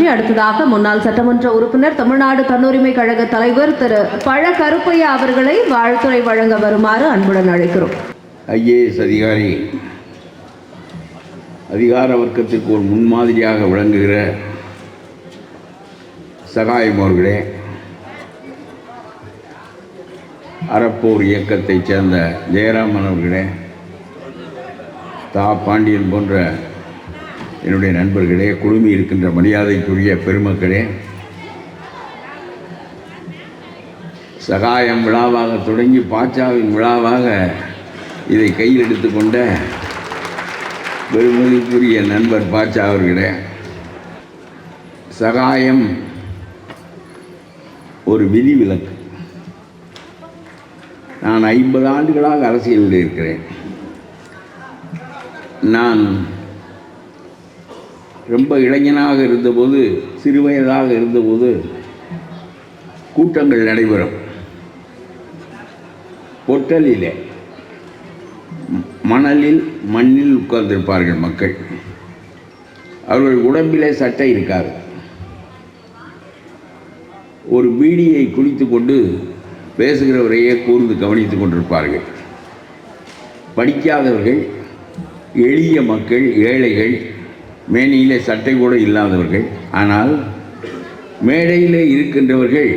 நன்றி. அடுத்ததாக முன்னாள் சட்டமன்ற உறுப்பினர் தமிழ்நாடு தன்னுரிமை கழக தலைவர் திரு பழ கருப்பையா அவர்களை வாழ்த்துரை வழங்க வருமாறு அன்புடன் அழைக்கிறோம். ஐஏஎஸ் அதிகாரி அதிகார வர்க்கத்திற்கு ஒரு முன்மாதிரியாக விளங்குகிற சகாயம் அவர்களே, அறப்போர் இயக்கத்தைச் சேர்ந்த ஜெயராமன் அவர்களே, தா பாண்டியன் போன்ற என்னுடைய நண்பர்களே, குழுமி இருக்கின்ற மரியாதைக்குரிய பெருமக்களே, சகாயம் விழாவாக தொடங்கி பாச்சாவின் விழாவாக இதை கையில் எடுத்துக்கொண்ட பெருமதிக்குரிய நண்பர் பாச்சா அவர்களே, சகாயம் ஒரு விதிவிலக்கு. நான் 50 ஆண்டுகளாக அரசியலில் இருக்கிறேன். நான் ரொம்ப இளைஞனாக இருந்தபோது, சிறுவயதாக இருந்தபோது கூட்டங்கள் நடைபெறும். பொட்டலிலே மணலில் மண்ணில் உட்கார்ந்திருப்பார்கள் மக்கள். அவர்கள் உடம்பிலே சட்டை இருக்காது. ஒரு பீடியை குடித்து கொண்டு பேசுகிறவரையே கூர்ந்து கவனித்து கொண்டிருப்பார்கள். படிக்காதவர்கள், எளிய மக்கள், ஏழைகள், மேனியிலே சட்டை கூட இல்லாதவர்கள். ஆனால் மேடையிலே இருக்கின்றவர்கள்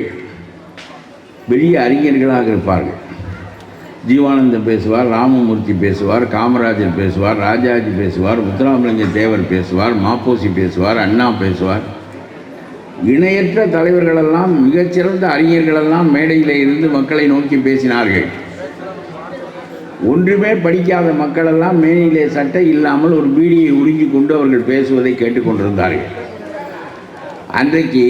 பெரிய அறிஞர்களாக இருப்பார்கள். ஜீவானந்தம் பேசுவார், ராமமூர்த்தி பேசுவார், காமராஜர் பேசுவார், ராஜாஜி பேசுவார், முத்துராமலிங்க தேவர் பேசுவார், மாப்போசி பேசுவார், அண்ணா பேசுவார். இணையற்ற தலைவர்களெல்லாம், மிகச்சிறந்த அறிஞர்களெல்லாம் மேடையில் இருந்து மக்களை நோக்கி பேசினார்கள். ஒன்றுமே படிக்காத மக்களெல்லாம் மேனியிலே சட்டை இல்லாமல் ஒரு பீடியை உருக்கி கொண்டு அவர்கள் பேசுவதை கேட்டுக்கொண்டிருந்தார்கள். அன்றைக்கு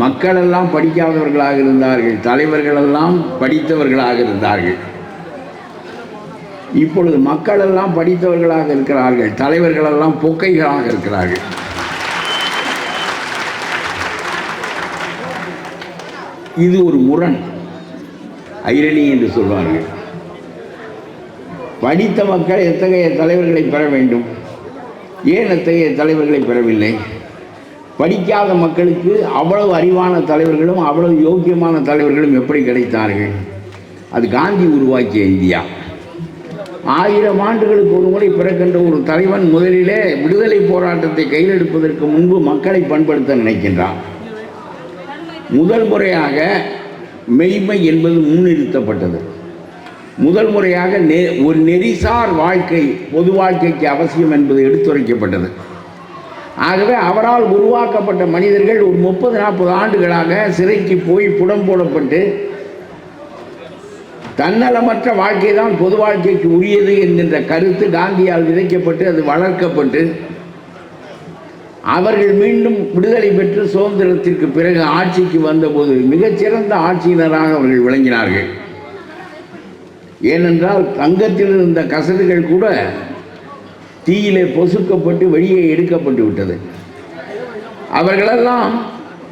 மக்களெல்லாம் படிக்காதவர்களாக இருந்தார்கள், தலைவர்களெல்லாம் படித்தவர்களாக இருந்தார்கள். இப்பொழுது மக்களெல்லாம் படித்தவர்களாக இருக்கிறார்கள், தலைவர்களெல்லாம் பொக்கைகளாக இருக்கிறார்கள். இது ஒரு முரண், ஐரணி என்று சொல்வார்கள். படித்த மக்கள் எத்தகைய தலைவர்களை பெற வேண்டும்? ஏன் எத்தகைய தலைவர்களை பெறவில்லை? படிக்காத மக்களுக்கு அவ்வளவு அறிவான தலைவர்களும் அவ்வளவு யோக்கியமான தலைவர்களும் எப்படி கிடைத்தார்கள்? அது காந்தி உருவாக்கிய இந்தியா. 1000 ஆண்டுகளுக்கு ஒரு முறை பிறக்கின்ற ஒரு தலைவன் முதலிலே விடுதலை போராட்டத்தை கையில் எடுப்பதற்கு முன்பு மக்களை பண்படுத்த நினைக்கின்றான். முதல் முறையாக மெய்மை என்பது முன்னிறுத்தப்பட்டது. முதல் முறையாக ஒரு நெறிசார் வாழ்க்கை பொது வாழ்க்கைக்கு அவசியம் என்பது எடுத்துரைக்கப்பட்டது. ஆகவே அவரால் உருவாக்கப்பட்ட மனிதர்கள் ஒரு 30-40 ஆண்டுகளாக சிறைக்கு போய் புடம் போடப்பட்டு தன்னலமற்ற வாழ்க்கை தான் பொது வாழ்க்கைக்கு உரியது என்கின்ற கருத்து காந்தியால் விதைக்கப்பட்டு அது வளர்க்கப்பட்டு அவர்கள் மீண்டும் விடுதலை பெற்று சுதந்திரத்திற்கு பிறகு ஆட்சிக்கு வந்தபோது மிகச்சிறந்த ஆட்சியினராக அவர்கள் விளங்கினார்கள். ஏனென்றால் தங்கத்தில் இருந்த கசடுகள் கூட தீயிலே பொசுக்கப்பட்டு வெளியே எடுக்கப்பட்டு விட்டது. அவர்களெல்லாம்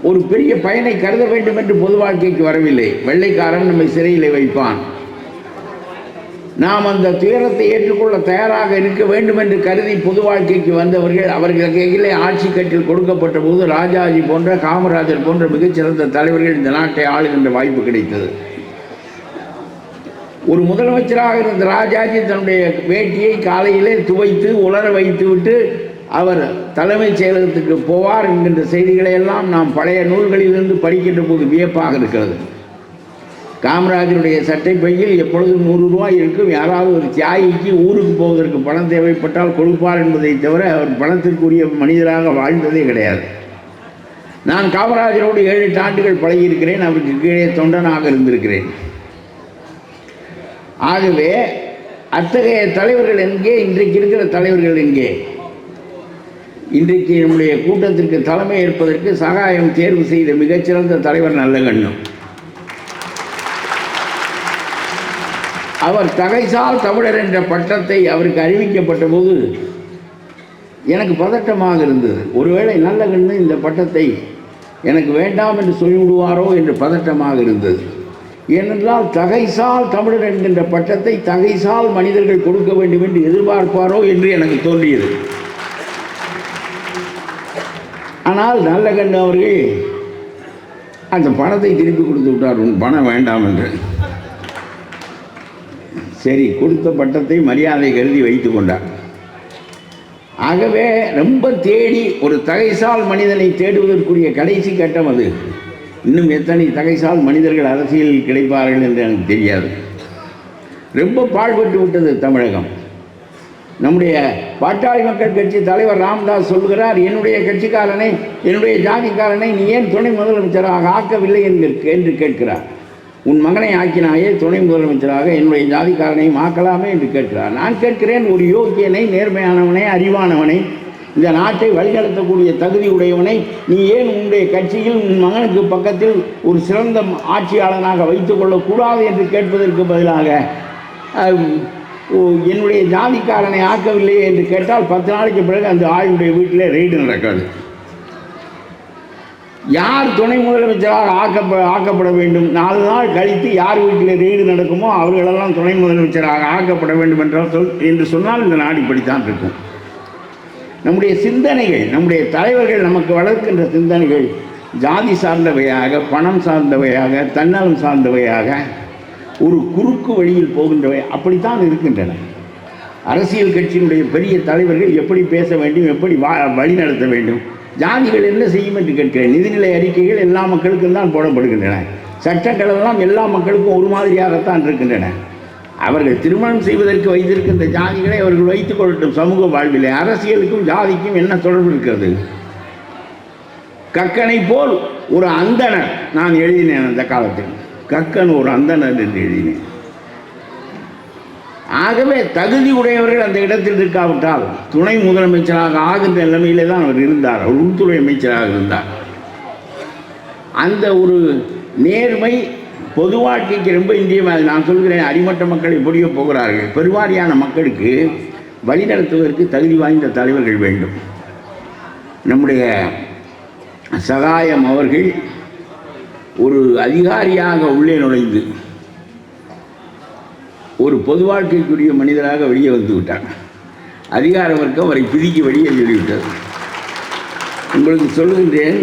ஒரு பெரிய பயனை கருத வேண்டும் என்று பொது வாழ்க்கைக்கு வரவில்லை. வெள்ளைக்காரன் நம்மை சிறையிலே வைப்பான், நாம் அந்த துயரத்தை ஏற்றுக்கொள்ள தயாராக இருக்க வேண்டும் என்று கருதி பொது வாழ்க்கைக்கு வந்தவர்கள். அவர்கள் கையிலே ஆட்சி கட்டில் கொடுக்கப்பட்ட போது ராஜாஜி போன்ற, காமராஜர் போன்ற மிகச்சிறந்த தலைவர்கள் இந்த நாட்டை ஆளுகின்ற வாய்ப்பு கிடைத்தது. ஒரு முதலமைச்சராக இருந்த ராஜாஜி தன்னுடைய வேட்டியை காலையிலே துவைத்து உலர வைத்து விட்டு அவர் தலைமைச் செயலகத்துக்கு போவார் என்கின்ற செய்திகளை எல்லாம் நாம் பழைய நூல்களிலிருந்து படிக்கின்ற போது வியப்பாக இருக்கிறது. காமராஜருடைய சட்டை பையில் எப்பொழுதும் 100 ரூபாய் இருக்கும். யாராவது ஒரு தியாகிக்கு ஊருக்கு போவதற்கு பணம் தேவைப்பட்டால் கொடுப்பார் என்பதை தவிர அவர் பணத்திற்குரிய மனிதராக வாழ்ந்ததே கிடையாது. நான் காமராஜரோடு 7-8 ஆண்டுகள் பழகியிருக்கிறேன். அவருக்கு கீழே தொண்டனாக இருந்திருக்கிறேன். ஆகவே அத்தகைய தலைவர்கள் எங்கே? இன்றைக்கு இருக்கிற தலைவர்கள் எங்கே? இன்றைக்கு நம்முடைய கூட்டத்திற்கு தலைமை ஏற்பதற்கு சகாயம் தேர்வு செய்த மிகச்சிறந்த தலைவர் நல்லகண்ணும். அவர் தகைசால் தமிழர் என்ற பட்டத்தை அவருக்கு அறிவிக்கப்பட்ட போது எனக்கு பதட்டமாக இருந்தது. ஒருவேளை நல்லகண்ணு இந்த பட்டத்தை எனக்கு வேண்டாம் என்று சொல்லிவிடுவாரோ என்று பதட்டமாக இருந்தது. ஏனென்றால் தகைசால் தமிழர் என்கின்ற பட்டத்தை தகைசால் மனிதர்கள் கொடுக்க வேண்டும் என்று எதிர்பார்ப்பாரோ என்று எனக்கு தோன்றியது. ஆனால் நல்லகண்ணு அவர்கள் அந்த பணத்தை திருப்பி கொடுத்து விட்டார், உன் பணம் வேண்டாம் என்று. சரி, கொடுத்த பட்டத்தை மரியாதை கருதி வைத்து கொண்டார். ஆகவே ரொம்ப தேடி ஒரு தகைசால் மனிதனை தேடுவதற்குரிய கடைசி கட்டம் அது. இன்னும் எத்தனை தகைசால் மனிதர்கள் அரசியலில் கிடைப்பார்கள் என்று எனக்கு தெரியாது. ரொம்ப பாழ்பட்டு விட்டது தமிழகம். நம்முடைய பாட்டாளி மக்கள் கட்சி தலைவர் ராமதாஸ் சொல்கிறார், என்னுடைய கட்சிக்காரனை, என்னுடைய ஜாதிக்காரனை நீ ஏன் துணை முதலமைச்சராக ஆக்கவில்லை என்று கேட்கிறார். உன் மகனை ஆக்கினாயே துணை முதலமைச்சராக, என்னுடைய ஜாதிக்காரனையும் ஆக்கலாமே என்று கேட்கிறார். நான் கேட்கிறேன், ஒரு யோக்கியனை, நேர்மையானவனை, அறிவானவனை, இந்த நாட்டை வழிநடத்தக்கூடிய தகுதி உடையவனை நீ ஏன் உன்னுடைய கட்சியில் உன் மகனுக்கு பக்கத்தில் ஒரு சிறந்த ஆட்சியாளனாக வைத்துக் கொள்ளக்கூடாது என்று கேட்பதற்கு பதிலாக என்னுடைய ஜாதிக்காரனை ஆக்கவில்லையே என்று கேட்டால் 10 நாளைக்கு பிறகு அந்த ஆளுடைய வீட்டில் ரெய்டு நடக்காது. யார் துணை முதலமைச்சராக ஆக்கப்பட வேண்டும், 4 நாள் கழித்து யார் வீட்டில் ரெய்டு நடக்குமோ அவர்களெல்லாம் துணை முதலமைச்சராக ஆக்கப்பட வேண்டும் என்று சொன்னால் இந்த நாடு இப்படித்தான் இருக்கும். நம்முடைய சிந்தனைகள், நம்முடைய தலைவர்கள் நமக்கு வளர்க்கின்ற சிந்தனைகள் ஜாதி சார்ந்தவையாக, பணம் சார்ந்தவையாக, தன்னலம் சார்ந்தவையாக, ஒரு குறுக்கு வழியில் போகின்றவை அப்படித்தான் இருக்கின்றன. அரசியல் கட்சியினுடைய பெரிய தலைவர்கள் எப்படி பேச வேண்டும், எப்படி வழி நடத்த வேண்டும், ஜாதிகள் என்ன செய்யும் என்று கேட்கிறேன். நிதிநிலை அறிக்கைகள் எல்லா மக்களுக்கும் தான் போடப்படுகின்றன. சட்டங்கள் எல்லாம் எல்லா மக்களுக்கும் ஒரு மாதிரியாகத்தான் இருக்கின்றன. அவர்கள் திருமணம் செய்வதற்கு வைத்திருக்கின்ற ஜாதிகளை அவர்கள் வைத்துக் கொள்ளட்டும். சமூக வாழ்விலே அரசியலுக்கும் ஜாதிக்கும் என்ன தொடர்பு இருக்கிறது? கக்கனை போல் ஒரு அந்தணர் நான் எழுதினேன் அந்த காலத்தில். கக்கன் ஒரு அந்தணர் என்று எழுதினேன். ஆகவே தகுதி உடையவர்கள் அந்த இடத்தில் இருக்காவிட்டால் துணை முதலமைச்சராக ஆகின்ற நிலைமையிலே தான் அவர் இருந்தார். அவர் உள்துறை அமைச்சராக இருந்தார். அந்த ஒரு நேர்மை பொது வாழ்க்கைக்கு ரொம்ப இன்றியமையாதது. நான் சொல்கிறேன், அடிமட்ட மக்கள் எப்படியோ போகிறார்கள். பெருவாரியான மக்களுக்கு வழிநடத்துவதற்கு தகுதி வாய்ந்த தலைவர்கள் வேண்டும். நம்முடைய சகாயம் அவர்கள் ஒரு அதிகாரியாக உள்ளே நுழைந்து ஒரு பொது வாழ்க்கைக்குரிய மனிதராக வெளியே வந்து விட்டார். அதிகார வர்க்கம் அவரை பிதிக்கி வெளியே சொல்லிவிட்டது. உங்களுக்கு சொல்லுகின்றேன்,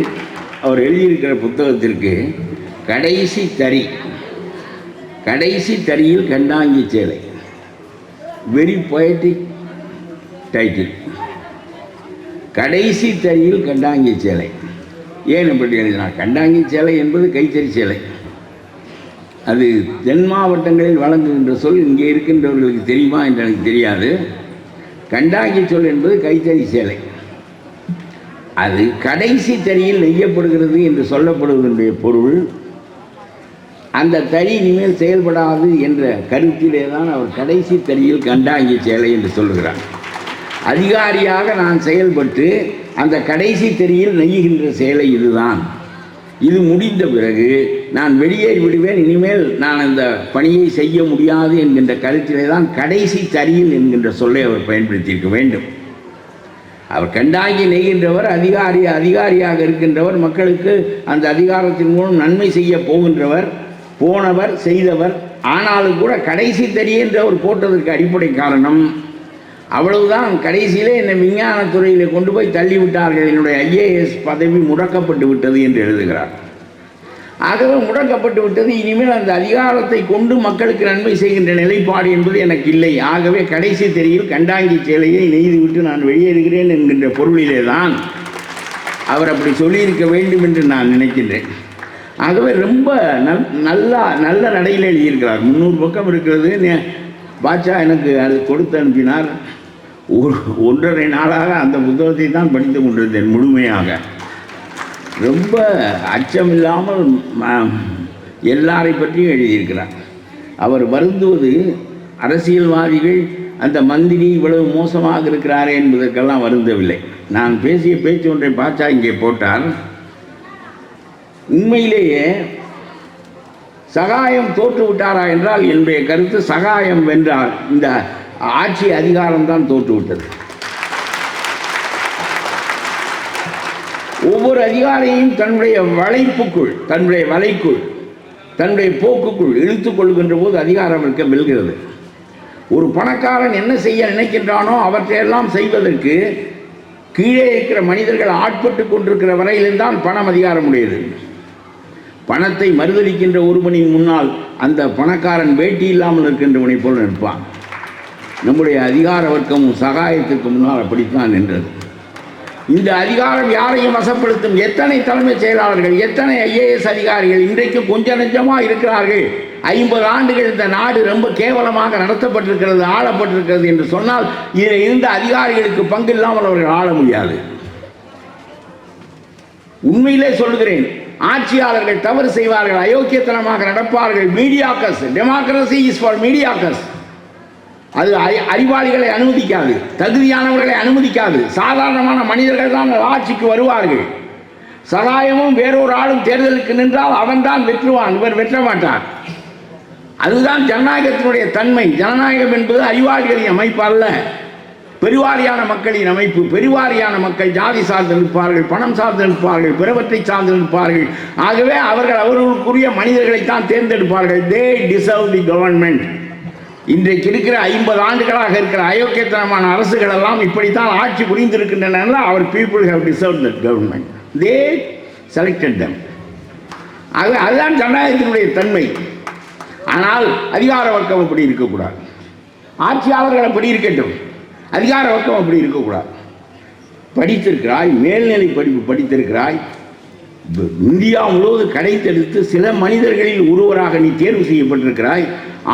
அவர் எழுதியிருக்கிற புத்தகத்திற்கு கடைசி தரியில் கண்டாங்கி சேலை, வெரி பொயட்டிக் டைட்டில். கடைசி தரியில் கண்டாங்கி சேலை. ஏன் இப்படி எழுதினார்? கண்டாங்கி சேலை என்பது கைத்தறி சேலை. அது தென் மாவட்டங்களில் வழங்குகின்ற சொல். இங்கே இருக்கின்றவர்களுக்கு தெரியுமா என்று எனக்கு தெரியாது. கண்டாங்கி சொல் என்பது கைத்தறி சேலை. அது கடைசி தரியில் நெய்யப்படுகிறது என்று சொல்லப்படுவதனுடைய பொருள், அந்த தறி இனிமேல் செயல்படாது என்ற கருத்திலே தான் அவர் கடைசி தரியில் கண்டாங்கி சேலை என்று சொல்லுகிறார். அதிகாரியாக நான் செயல்பட்டு அந்த கடைசி தரியில் நெய்யுகின்ற சேலை இதுதான். இது முடிந்த பிறகு நான் வெளியேறி விடுவேன், இனிமேல் நான் அந்த பணியை செய்ய முடியாது என்கின்ற கருத்திலே தான் கடைசி தரியில் என்கின்ற சொல்லை அவர் பயன்படுத்தியிருக்க வேண்டும். அவர் கண்டாங்கி நெய்கின்றவர், அதிகாரியாக இருக்கின்றவர், மக்களுக்கு அந்த அதிகாரத்தின் மூலம் நன்மை செய்ய போனவர், செய்தவர். ஆனாலும் கூட கடைசி தறி என்று அவர் போட்டதற்கு அடிப்படை காரணம் அவ்வளவுதான். கடைசியிலே என்னை விஞ்ஞானத்துறையில் கொண்டு போய் தள்ளிவிட்டார்கள், என்னுடைய IAS பதவி முடக்கப்பட்டு விட்டது என்று எழுதுகிறார். ஆகவே முடக்கப்பட்டு விட்டது, இனிமேல் அந்த அதிகாரத்தை கொண்டு மக்களுக்கு நன்மை செய்கின்ற நிலைப்பாடு என்பது எனக்கு இல்லை. ஆகவே கடைசி தெரியில் கண்டாங்கி சேலையை நெய்துவிட்டு நான் வெளியேறுகிறேன் என்கின்ற பொருளிலே தான் அவர் அப்படி சொல்லியிருக்க வேண்டும் என்று நான் நினைக்கின்றேன். ஆகவே ரொம்ப நல்ல நடையில் எழுதியிருக்கிறார். 300 பக்கம் இருக்கிறது. பாட்சா எனக்கு அது கொடுத்து அனுப்பினார். 1.5 நாளாக அந்த புத்தகத்தை தான் படித்து கொண்டிருந்தேன் முழுமையாக. ரொம்ப அச்சமில்லாமல் எல்லாரை பற்றியும் எழுதியிருக்கிறார். அவர் வருந்துவது அரசியல்வாதிகள், அந்த மந்திரி இவ்வளவு மோசமாக இருக்கிறாரே என்பதற்கெல்லாம் வருந்தவில்லை. நான் பேசிய பேச்சு ஒன்றை பாட்சா இங்கே போட்டார். உண்மையிலேயே சகாயம் தோற்று விட்டாரா என்றால் என்னுடைய கருத்து சகாயம் வென்றால் இந்த ஆட்சி அதிகாரம்தான் தோற்றுவிட்டது. ஒவ்வொரு அதிகாரியும் தன்னுடைய வலைப்புக்குள், தன்னுடைய வலைக்குள், தன்னுடைய போக்குக்குள் இழுத்துக் கொள்கின்ற போது அதிகாரம் இருக்க வெல்கிறது. ஒரு பணக்காரன் என்ன செய்ய நினைக்கின்றானோ அவற்றையெல்லாம் செய்வதற்கு கீழே இருக்கிற மனிதர்கள் ஆட்பட்டு கொண்டிருக்கிற வரையில்தான் பணம் அதிகாரம் உடையது. பணத்தை மறுதளிக்கின்ற ஒருவனின் முன்னால் அந்த பணக்காரன் வேட்டி இல்லாமல் இருக்கின்றவனை போல் நிற்பான். நம்முடைய அதிகார வர்க்கமும் சகாயத்துக்கு முன்னால் அப்படித்தான் நின்றது. இந்த அதிகாரம் யாரையும் வசப்படுத்தும். எத்தனை தலைமைச் செயலாளர்கள், எத்தனை IAS அதிகாரிகள் இன்றைக்கு கொஞ்ச நெஞ்சமாக இருக்கிறார்கள். 50 ஆண்டுகள் இந்த நாடு ரொம்ப கேவலமாக நடத்தப்பட்டிருக்கிறது, ஆளப்பட்டிருக்கிறது என்று சொன்னால் இதில் இருந்த அதிகாரிகளுக்கு பங்கு இல்லாமல் அவர்கள் ஆள முடியாது. உண்மையிலே சொல்கிறேன், ஆட்சியாளர்கள் தவறு செய்வார்கள், அயோக்கியத்தனமாக நடப்பார்கள். மீடியாக்கர்ஸ், டெமோக்ரஸி இஸ் ஃபார் மீடியாக்கர்ஸ். அது அறிவாளிகளை அனுமதிக்காது, தகுதியானவர்களை அனுமதிக்காது. சாதாரணமான மனிதர்கள் தான் ஆட்சிக்கு வருவார்கள். சகாயமும் வேறொரு ஆளும் தேர்தலுக்கு நின்றால் அவன்தான் வெற்றுவான், இவர் வெற்ற மாட்டார். அதுதான் ஜனநாயகத்தினுடைய தன்மை. ஜனநாயகம் என்பது அறிவாளிகளின் அமைப்பு அல்ல, பெருவாரியான மக்களின் அமைப்பு. பெருவாரியான மக்கள் ஜாதி சார்ந்து நிற்பார்கள், பணம் சார்ந்து நிற்பார்கள், பிறவற்றை சார்ந்து நிற்பார்கள். ஆகவே அவர்கள் அவர்களுக்குரிய மனிதர்களைத்தான் தேர்ந்தெடுப்பார்கள். They deserve the government. இன்றைக்கு இருக்கிற 50 ஆண்டுகளாக இருக்கிற அயோக்கியத்தனமான அரசுகள் எல்லாம் இப்படித்தான் ஆட்சி புரிந்திருக்கின்றன. அவர் people have deserve that government. They selected them. அதுதான் ஜனநாயகத்தினுடைய தன்மை. ஆனால் அதிகார வர்க்கம் அப்படி இருக்கக்கூடாது. ஆட்சியாளர்கள் அப்படி இருக்கட்டும், அதிகார வர்க்கம் அப்படி இருக்கக்கூடாது. படித்திருக்கிறாய், மேல்நிலை படிப்பு படித்திருக்கிறாய், இந்தியா முழுவதும் கடைத்தெடுத்து சில மனிதர்களில் ஒருவராக நீ தேர்வு செய்யப்பட்டிருக்கிறாய்.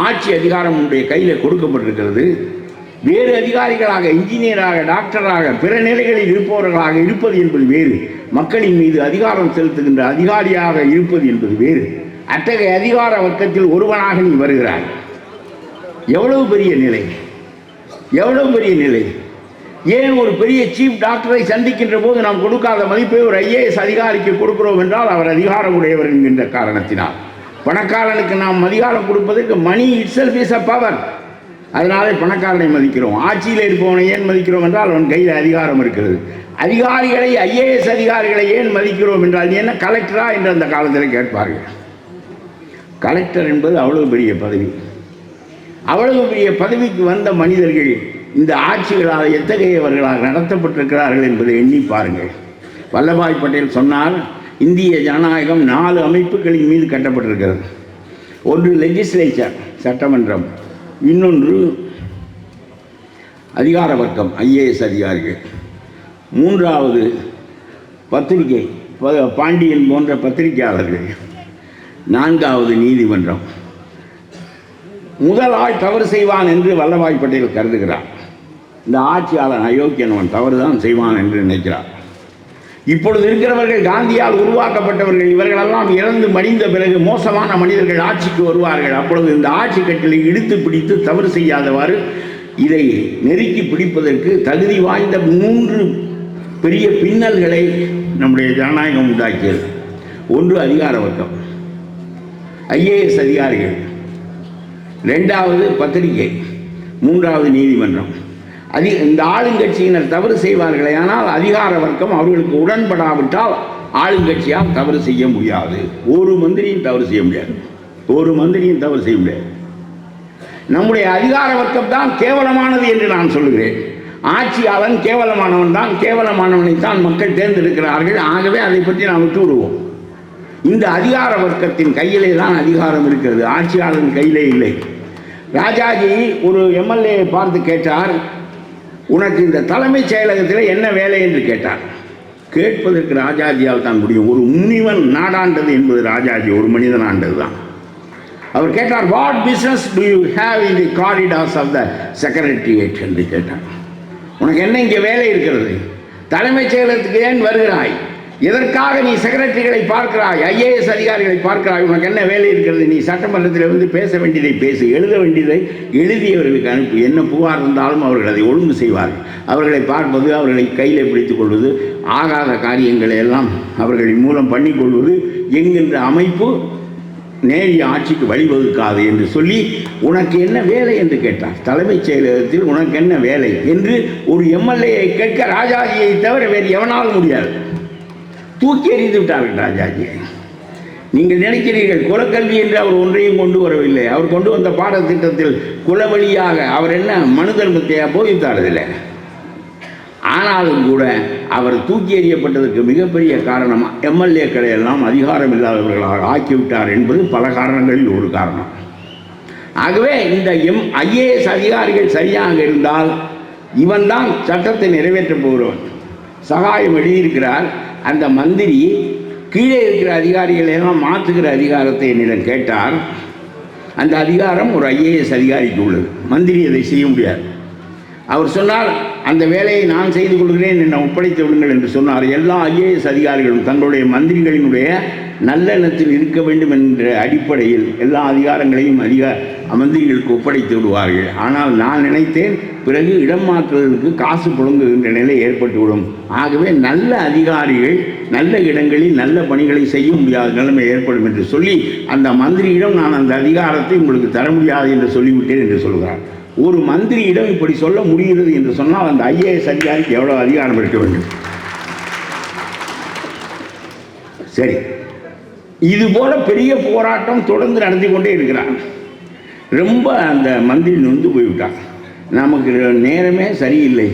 ஆட்சி அதிகாரம் உன்னுடைய கையில் கொடுக்கப்பட்டிருக்கிறது. வேறு அதிகாரிகளாக, இன்ஜினியராக, டாக்டராக, பிற நிலைகளில் இருப்பவர்களாக இருப்பது என்பது வேறு. மக்களின் மீது அதிகாரம் செலுத்துகின்ற அதிகாரியாக இருப்பது என்பது வேறு. அத்தகைய அதிகார வர்க்கத்தில் ஒருவனாக நீ வருகிறாய். எவ்வளவு பெரிய நிலை, எவ்வளவு பெரிய நிலை! ஏன் ஒரு பெரிய சீஃப் டாக்டரை சந்திக்கின்ற போது நாம் கொடுக்காத மதிப்பை ஒரு IAS அதிகாரிக்கு கொடுக்கிறோம் என்றால் அவர் அதிகாரம் உடையவர் என்கின்ற காரணத்தினால். பணக்காரனுக்கு நாம் அதிகாரம் கொடுப்பதற்கு மணி இட்செல்ஃப் இஸ் அ பவர். அதனாலே பணக்காரனை மதிக்கிறோம். ஆட்சியில் இருப்பவனை ஏன் மதிக்கிறோம் என்றால் அவன் கையில் அதிகாரம் இருக்கிறது. அதிகாரிகளை, IAS அதிகாரிகளை ஏன் மதிக்கிறோம் என்றால், நீ என்ன கலெக்டரா என்று அந்த காலத்தில் கேட்பார்கள். கலெக்டர் என்பது அவ்வளவு பெரிய பதவி. அவ்வளவு பெரிய பதவிக்கு வந்த மனிதர்கள் இந்த ஆட்சிகளால் எத்தகையவர்களாக நடத்தப்பட்டிருக்கிறார்கள் என்பதை எண்ணி பாருங்கள். வல்லபாய் பட்டேல் சொன்னார், இந்திய ஜனநாயகம் 4 அமைப்புகளின் மீது கட்டப்பட்டிருக்கிறது. ஒன்று லெஜிஸ்லேச்சர், சட்டமன்றம். இன்னொன்று அதிகார வர்க்கம், IAS அதிகாரிகள். மூன்றாவது பத்திரிகை, பாண்டியன் போன்ற பத்திரிகையாளர்கள். 4வது நீதிமன்றம். முதல் ஆள் தவறு செய்வான் என்று வல்லபாய் பட்டேல் கருதுகிறார். இந்த ஆட்சியாளன் அயோக்கியனவன், தவறு தான் செய்வான் என்று நினைக்கிறார். இப்பொழுது இருக்கிறவர்கள் காந்தியால் உருவாக்கப்பட்டவர்கள். இவர்களெல்லாம் இறந்து மடிந்த பிறகு மோசமான மனிதர்கள் ஆட்சிக்கு வருவார்கள். அப்பொழுது இந்த ஆட்சி கட்டளை இழுத்து பிடித்து தவறு செய்யாதவாறு இதை நெருக்கி பிடிப்பதற்கு தகுதி வாய்ந்த 3 பெரிய பின்னல்களை நம்முடைய ஜனநாயகம் உண்டாக்கியது. ஒன்று அதிகார வர்க்கம், IAS அதிகாரிகள். 2வது பத்திரிகை, 3வது நீதிமன்றம். இந்த ஆளுங்கட்சியினர் தவறு செய்வார்களே, ஆனால் அதிகார வர்க்கம் அவர்களுக்கு உடன்படாவிட்டால் ஆளுங்கட்சியால் தவறு செய்ய முடியாது. ஒரு மந்திரியும் தவறு செய்ய முடியாது, ஒரு மந்திரியும் தவறு செய்ய முடியாது. நம்முடைய அதிகார வர்க்கம் தான் கேவலமானது என்று நான் சொல்லுகிறேன். ஆட்சியாளன் கேவலமானவன் தான், கேவலமானவனைத்தான் மக்கள் தேர்ந்தெடுக்கிறார்கள். ஆகவே அதை பற்றி நாம் விட்டு விடுவோம். இந்த அதிகார வர்க்கத்தின் கையிலே தான் அதிகாரம் இருக்கிறது, ஆட்சியாளரின் கையிலே இல்லை. ராஜாஜி ஒரு MLA பார்த்து கேட்டார், உனக்கு இந்த தலைமைச் செயலகத்தில் என்ன வேலை என்று கேட்டார். கேட்பதற்கு ராஜாஜியால் தான் முடியும். ஒரு முனிவன் நாடாண்டது என்பது ராஜாஜி ஒரு மனிதன் ஆண்டது தான். அவர் கேட்டார், what business do you have in the corridors of the secretariat என்று கேட்டார். உனக்கு என்ன இங்கே வேலை இருக்கிறது? தலைமைச் செயலகத்துக்கு ஏன் வருகிறாய்? எதற்காக நீ செக்ரட்டரிகளை பார்க்கிறாய், IAS அதிகாரிகளை பார்க்கிறாய்? உனக்கு என்ன வேலை இருக்கிறது? நீ சட்டமன்றத்தில் வந்து பேச வேண்டியதை பேசு, எழுத வேண்டியதை எழுதியவர்களுக்கு அனுப்பு. என்ன புகார் இருந்தாலும் அவர்கள் அதை ஒழுங்கு செய்வார்கள். அவர்களை பார்ப்பது, அவர்களை கையில் பிடித்துக் கொள்வது, ஆகாத காரியங்களை எல்லாம் அவர்களின் மூலம் பண்ணிக்கொள்வது என்கின்ற அமைப்பு நேரிய ஆட்சிக்கு வழிவகுக்காது என்று சொல்லி, உனக்கு என்ன வேலை என்று கேட்டார். தலைமைச் செயலகத்தில் உனக்கு என்ன வேலை என்று ஒரு MLA கேட்க ராஜாஜியை தவிர வேறு எவனாலும் முடியாது. தூக்கி எறிந்து விட்டார்கள் ராஜாஜியை. நீங்கள் நினைக்கிறீர்கள் குலக்கல்வி என்று அவர் ஒன்றையும் கொண்டு வரவில்லை. அவர் கொண்டு வந்த பாடத்திட்டத்தில் குலவழியாக அவர் என்ன மனு தர்மத்தை போதித்தார். இதில் ஆனாலும் கூட அவர் தூக்கி எறியப்பட்டதற்கு மிகப்பெரிய காரணம் எம்எல்ஏக்களை எல்லாம் அதிகாரம் இல்லாதவர்களாக ஆக்கிவிட்டார் என்பது பல காரணங்களில் ஒரு காரணம். ஆகவே இந்த ஐஏஎஸ் அதிகாரிகள் சரியாக இருந்தால் இவன் தான் சட்டத்தை நிறைவேற்றப் போகிறவன். சகாயம் எழுதியிருக்கிறார். அந்த மந்திரி கீழே இருக்கிற அதிகாரிகளை எல்லாம் மாற்றுகிற அதிகாரத்தை என்னிடம் கேட்டார். அந்த அதிகாரம் ஒரு ஐஏஎஸ் அதிகாரிக்கு உள்ளது. மந்திரி அதை செய்ய முடியாது. அவர் சொன்னார், அந்த வேலையை நான் செய்து கொள்கிறேன், என்னை ஒப்படைத்து விடுங்கள் என்று சொன்னார். எல்லா ஐஏஎஸ் அதிகாரிகளும் தங்களுடைய மந்திரிகளினுடைய நல்லெண்ணத்தில் இருக்க வேண்டும் என்ற அடிப்படையில் எல்லா அதிகாரங்களையும் மந்திரிகளுக்கு ஒப்படைத்து விடுவார்கள். ஆனால் நான் நினைத்தேன், பிறகு இடம் மாற்றுவதற்கு காசு புழங்குகின்ற நிலை ஏற்பட்டுவிடும். ஆகவே நல்ல அதிகாரிகள் நல்ல இடங்களில் நல்ல பணிகளை செய்ய முடியாத நிலைமை ஏற்படும் என்று சொல்லி அந்த மந்திரியிடம் நான் அந்த அதிகாரத்தை உங்களுக்கு தர முடியாது என்று சொல்லிவிட்டேன் என்று சொல்கிறார். ஒரு மந்திரியிடம் இப்படி சொல்ல முடிகிறது என்று சொன்னால் அந்த ஐஏஎஸ் அதிகாரிக்கு எவ்வளோ அதிகாரம் இருக்க வேண்டும்? சரி, இதுபோல பெரிய போராட்டம் தொடர்ந்து நடத்தி கொண்டே இருக்கிறார். ரொம்ப அந்த மந்திரி நொந்து போய்விட்டார். நமக்கு நேரமே சரியில்லை,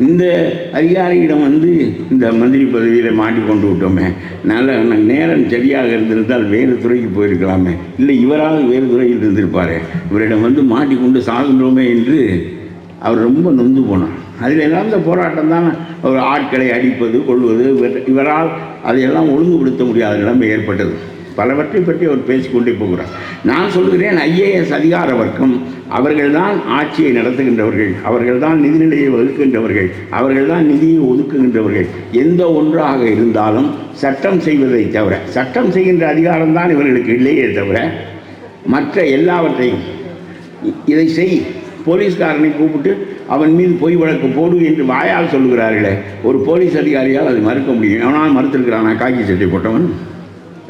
இந்த அதிகாரியிடம் இந்த மந்திரி பதவியில் மாட்டிக்கொண்டு விட்டோமே, நல்ல நேரம் சரியாக இருந்திருந்தால் வேறு துறைக்கு போயிருக்கலாமே, இல்லை இவரால் வேறு துறையில் இருந்திருப்பார், இவரிடம் மாட்டிக்கொண்டு சாகின்றோமே என்று அவர் ரொம்ப நொந்து போனார். அதில் எல்லாம் இந்த போராட்டம் தான் அவர் ஆட்களை அடிப்பது கொள்வது, இவரால் அதையெல்லாம் ஒழுங்குபடுத்த முடியாத நிலைமை ஏற்பட்டது. பலவற்றை பற்றி அவர் பேசிக்கொண்டே போகிறார். நான் சொல்கிறேன், ஐஏஎஸ் அதிகார வர்க்கம் அவர்கள்தான் ஆட்சியை நடத்துகின்றவர்கள், அவர்கள்தான் நிதிநிலையை வகுக்கின்றவர்கள், அவர்கள்தான் நிதியை ஒதுக்குகின்றவர்கள். எந்த ஒன்றாக இருந்தாலும் சட்டம் செய்வதை தவிர, சட்டம் செய்கின்ற அதிகாரம்தான் இவர்களுக்கு இல்லையே தவிர மற்ற எல்லாவற்றையும் இதை செய், போலீஸ்காரனை கூப்பிட்டு அவன் மீது பொய் வழக்கு போடு என்று வாயால் சொல்லுகிறார்களே, ஒரு போலீஸ் அதிகாரியால் அதை மறுக்க முடியும்? எவனால் மறுத்திருக்கிறானா? காக்கி சட்டை போட்டவன்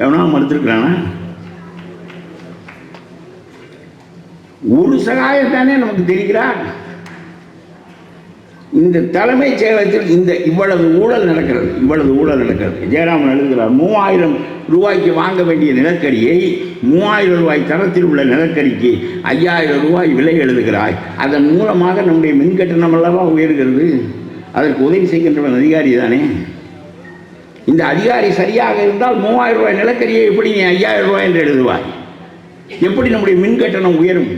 எவனால் மறுத்திருக்கிறானா? ஒரு சகாயத்தானே நமக்கு தெரிகிறார். இந்த தலைமைச் செயலகத்தில் இவ்வளவு ஊழல் நடக்கிறது. ஜெயராமன் எழுதுகிறார், 3000 ரூபாய்க்கு வாங்க வேண்டிய நிலக்கரியை 3000 ரூபாய் தரத்தில் உள்ள நிலக்கரிக்கு 5000 ரூபாய் விலை எழுதுகிறாய். அதன் மூலமாக நம்முடைய மின் கட்டணம் அல்லவா உயர்கிறது. அதற்கு உதவி செய்கின்றவன் அதிகாரி தானே. இந்த அதிகாரி சரியாக இருந்தால் 3000 ரூபாய் நிலக்கரியை எப்படி நீ 5000 ரூபாய் என்று எழுதுவாய்? எப்படி நம்முடைய மின் கட்டணம் உயரும்?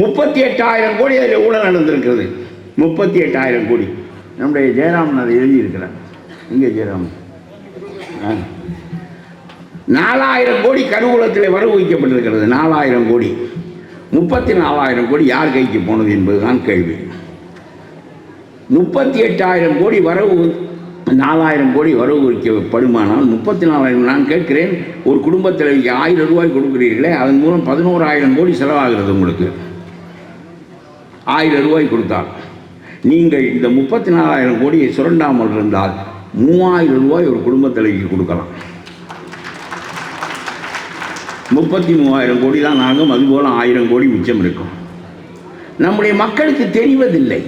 38,000 கோடி அதில் ஊழல் நடந்திருக்கிறது. 38,000 கோடி. நம்முடைய ஜெயராமன் அதை எழுதியிருக்கிறார். இங்கே ஜெயராமன் 4000 கோடி கருவூலத்தில் வரவு வைக்கப்பட்டிருக்கிறது. 4000 கோடி. 34,000 கோடி யார் கைக்கு போனது என்பதுதான் கேள்வி. 38,000 கோடி வரவு, 4000 கோடி வரவு வைக்கப்படுமானால் 34,000. நான் கேட்கிறேன், ஒரு குடும்பத்தில் 1000 ரூபாய் கொடுக்குறீர்களே, அதன் மூலம் 11,000 கோடி செலவாகிறது. உங்களுக்கு 1000 ரூபாய் கொடுத்தால் நீங்கள் இந்த 34,000 கோடியை சுரண்டாமல் இருந்தால் 3000 ரூபாய் ஒரு குடும்பத்திலைக்கு கொடுக்கலாம். 33,000 கோடி தான் ஆகும். அதுபோல் 1000 கோடி மிச்சம் இருக்கும். நம்முடைய மக்களுக்கு தெரிவதில்லை.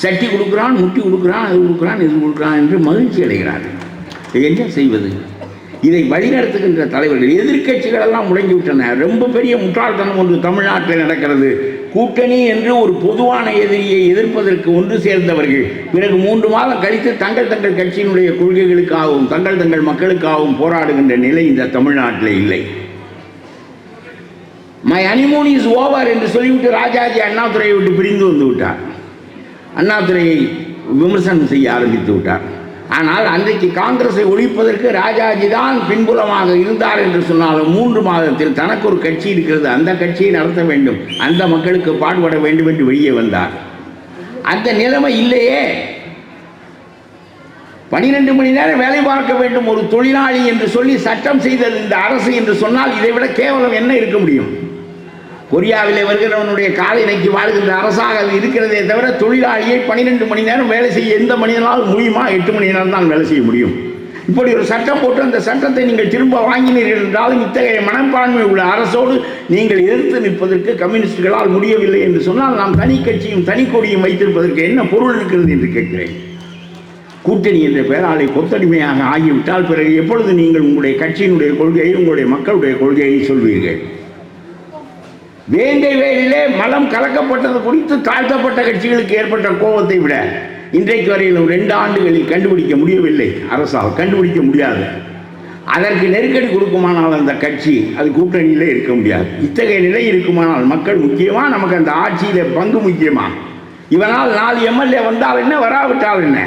சட்டி கொடுக்குறான், முட்டி கொடுக்குறான், அது கொடுக்குறான், இது கொடுக்குறான் என்று மகிழ்ச்சி அடைகிறார்கள். என்ன செய்வது? இதை வழிநடத்துகின்ற தலைவர்கள், எதிர்க்கட்சிகள் எல்லாம் முடங்கிவிட்டன. ரொம்ப பெரிய முட்டாள்தனம் ஒன்று தமிழ்நாட்டில் நடக்கிறது. கூட்டணி என்று ஒரு பொதுவான எதிரியை எதிர்ப்பதற்கு ஒன்று சேர்ந்தவர்கள் பிறகு 3 மாதம் கழித்து தங்கள் கட்சியினுடைய கொள்கைகளுக்காகவும் தங்கள் மக்களுக்காகவும் போராடுகின்ற நிலை இந்த தமிழ்நாட்டில் இல்லை. மை ஹனிமூன் இஸ் ஓவர் என்று சொல்லிவிட்டு ராஜாஜி அண்ணாதுரையை விட்டு பிரிந்து வந்து விட்டார். அண்ணாதுரையை விமர்சனம் செய்ய ஆரம்பித்து விட்டார். ஆனால் அன்றைக்கு காங்கிரஸை ஒழிப்பதற்கு ராஜாஜி தான் பின்புலமாக இருந்தார் என்று சொன்னாலும் 3 மாதத்தில் தனக்கு ஒரு கட்சி இருக்கிறது, அந்த கட்சியை நடத்த வேண்டும், அந்த மக்களுக்கு பாடுபட வேண்டும் என்று வெளியே வந்தார். அந்த நிலைமை இல்லையே. 12 மணி நேரம் வேலை பார்க்க வேண்டும் ஒரு தொழிலாளி என்று சொல்லி சட்டம் செய்தது இந்த அரசு என்று சொன்னால் இதைவிட கேவலம் என்ன இருக்க முடியும்? கொரியாவிலே வருகிறவனுடைய காலை நைக்கி வாழ்கின்ற அரசாக அது இருக்கிறதே தவிர தொழிலாளியை 12 மணி நேரம் வேலை செய்ய எந்த மனிதனால் முடியுமா? 8 மணி நேரம் தான் வேலை செய்ய முடியும். இப்படி ஒரு சட்டம் போட்டு அந்த சட்டத்தை நீங்கள் திரும்ப வாங்கினீர்கள் என்றாலும் இத்தகைய மனப்பான்மை உள்ள அரசோடு நீங்கள் எதிர்த்து நிற்பதற்கு கம்யூனிஸ்டுகளால் முடியவில்லை என்று சொன்னால் நாம் தனி கட்சியும் தனி கொடியும் வைத்திருப்பதற்கு என்ன பொருள் இருக்கிறது என்று கேட்கிறேன். கூட்டணி என்ற பெயராலை கொத்தடிமையாக ஆகிவிட்டால் பிறகு எப்பொழுது நீங்கள் உங்களுடைய கட்சியினுடைய கொள்கையை உங்களுடைய மக்களுடைய கொள்கையை சொல்வீர்கள்? வேங்கை வேலிலே மலம் கலக்கப்பட்டது குறித்து தாழ்த்தப்பட்ட கட்சிகளுக்கு ஏற்பட்ட கோபத்தை விட இன்றைக்கு வரையிலும் 2 ஆண்டுகளில் கண்டுபிடிக்க முடியவில்லை. அரசால் கண்டுபிடிக்க முடியாது. அதற்கு நெருக்கடி கொடுக்குமானால் அந்த கட்சி அது கூட்டணியிலே இருக்க முடியாது. இத்தகைய நிலை இருக்குமானால் மக்கள் முக்கியமா, நமக்கு அந்த ஆட்சியில பங்கு முக்கியமா? இவனால் 4 எம்எல்ஏ வந்தால் என்ன, வராவிட்டால் என்ன?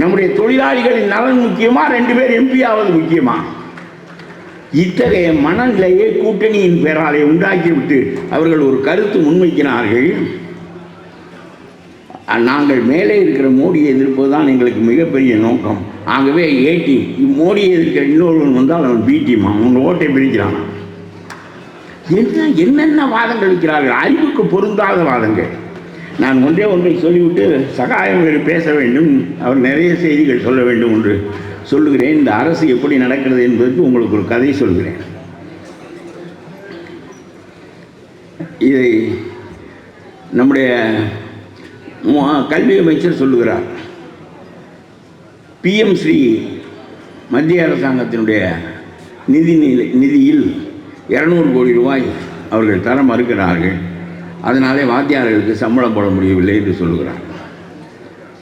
நம்முடைய தொழிலாளிகளின் நலன் முக்கியமா, 2 பேர் எம்பி ஆவது முக்கியமா? இத்தகைய மனநிலையை கூட்டணியின் பெயராலே உண்டாக்கிவிட்டு அவர்கள் ஒரு கருத்து முன்வைக்கிறார்கள். நாங்கள் மேலே இருக்கிற மோடியை எதிர்ப்பதுதான் எங்களுக்கு மிகப்பெரிய நோக்கம். ஆகவே ஏடி மோடியை எதிர்க்கிற இன்னொருவன் வந்தால் அவன் பிடிமா, அவன் ஓட்டை பிரிக்கிறான். என்னென்ன வாதங்கள் இருக்கிறார்கள், அறிவுக்கு பொருந்தாத வாதங்கள். நான் ஒன்றை சொல்லிவிட்டு சகாயம் பேச வேண்டும், அவர் நிறைய செய்திகள் சொல்ல வேண்டும் என்று சொல்லுகிறேன். இந்த அரசு எப்படி நடக்கிறது என்பதற்கு உங்களுக்கு ஒரு கதை சொல்கிறேன். இதை நம்முடைய கல்வி அமைச்சர் சொல்லுகிறார். பிஎம் ஸ்ரீ மத்திய அரசாங்கத்தினுடைய நிதியில் 200 கோடி ரூபாய் அவர்கள் தர மறுக்கிறார்கள். அதனாலே வாத்தியார்களுக்கு சம்பளம் போட முடியவில்லை என்று சொல்லுகிறார்.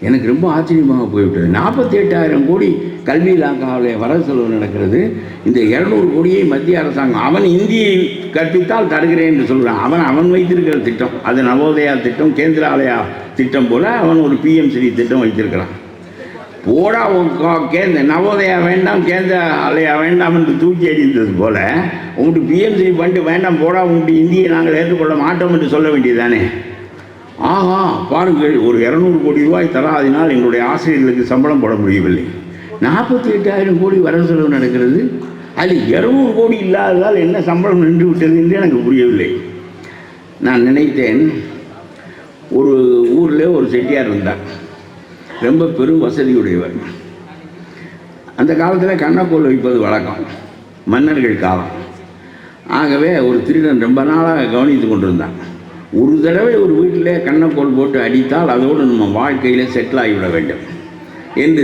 எனக்கு ரொம்ப ஆச்சரியமாக போய்விட்டது. 48,000 கோடி கல்வி இலாக்காவிலே வரவு செலவு நடக்கிறது. இந்த 200 கோடியை மத்திய அரசாங்கம் அவன் இந்தியை கற்பித்தால் தருகிறேன் என்று சொல்கிறான். அவன் வைத்திருக்கிற திட்டம் அது நவோதயா திட்டம், கேந்திராலயா திட்டம் போல அவன் ஒரு பிஎம் ஸ்ரீ திட்டம் வைத்திருக்கிறான். போடா நவோதயா வேண்டாம், கேந்திராலயா வேண்டாம் என்று தூக்கி எறிந்தது போல உங்கள்கிட்ட பிஎம் ஸ்ரீ பண்ணிட்டு வேண்டாம் போடா, உங்கள்கிட்ட இந்தியை நாங்கள் ஏற்றுக்கொள்ள மாட்டோம் என்று சொல்ல வேண்டியதானே? ஆஹா, பாருங்கள், ஒரு 200 கோடி ரூபாய் தராதினால் எங்களுடைய ஆசிரியர்களுக்கு சம்பளம் போட முடியவில்லை. 48,000 கோடி வரவு செலவு நடக்கிறது. அதில் 200 கோடி இல்லாததால் என்ன சம்பளம் நின்று விட்டது என்று எனக்கு புரியவில்லை. நான் நினைத்தேன், ஒரு ஊரில் ஒரு செட்டியார் இருந்தார், ரொம்ப பெரும் வசதியுடையவர். அந்த காலத்தில் கண்ணக்கோல் வைப்பது வழக்கம், மன்னர்கள் காலம். ஆகவே ஒரு திருடன் ரொம்ப நாளாக கவனித்து கொண்டிருந்தான். ஒரு தடவை ஒரு வீட்டில் கண்ணக்கோல் போட்டு அடித்தால் அதோடு நம்ம வாழ்க்கையில் செட்டில் ஆகிவிட வேண்டும் என்று